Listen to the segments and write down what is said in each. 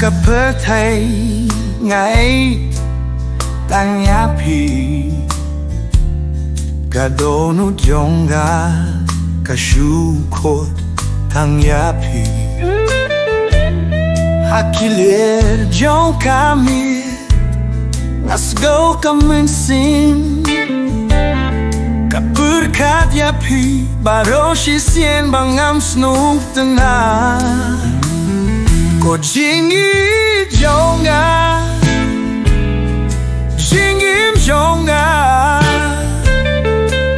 กับเพื่อไทยไงตั้งยาพีกะโดนุจงกากะชูโคตทั้งยาพีHakilir jong kami Let's go come and sing Kapurkat yapi Baroshi sien bangam snook tengah Ko jingi jonga Jingim jonga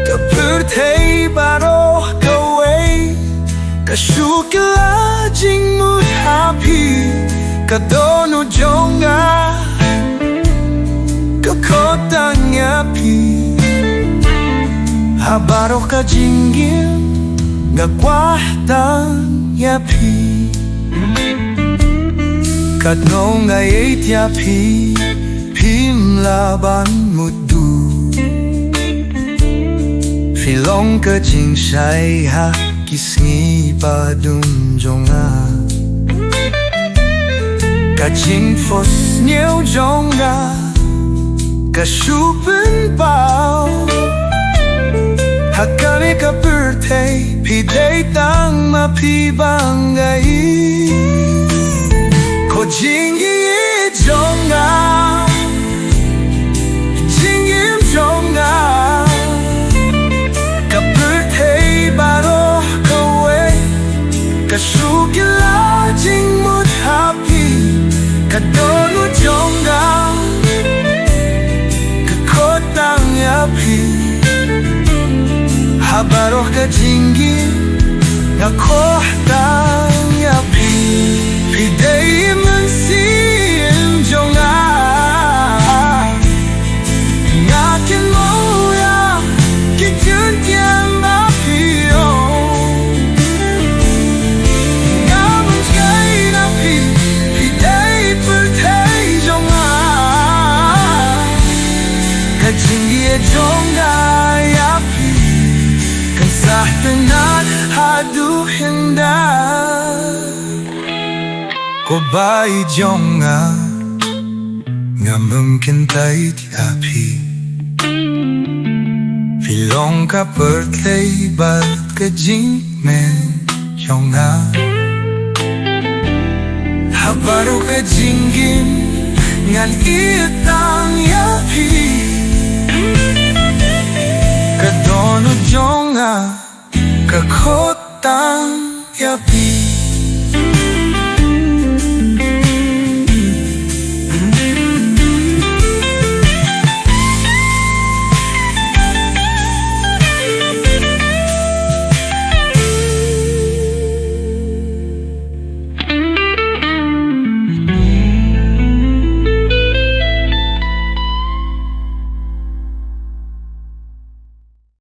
Kapurtei baro kawe Kashukla jingmut happy Kadono jonga Kakotang yapi Habaro ka jinggil Ngakwahtang yapi Kadnong ayit yapi Pim laban mudu Filong ka jingshay ha Kisngi padum jonga Ka jing fos nhiều jonga Ka shupen bao Hakali ka birthday Pi day tang ma pi bangay Ko jing yi jonga Jing yim jonga Ka birthday baro ka we Ka shukila jing mut happy Kadono jonga Kakotang yapi Habaroh ka jinggi Ngakohtang yapi Pidei mensim jonga Ngakin mo ya Kitun tiang mapi Ngamun skay napi Pidei pertei jonga Kajinggi jonga yapi Sahtenat hadu hinda Ko bai jonga Nga mungkin tay tiapi Filong ka birthday Bat ka jing men jonga Habaro ka jinggin Ngan itang yapi Kadono jonga Kakotang yapi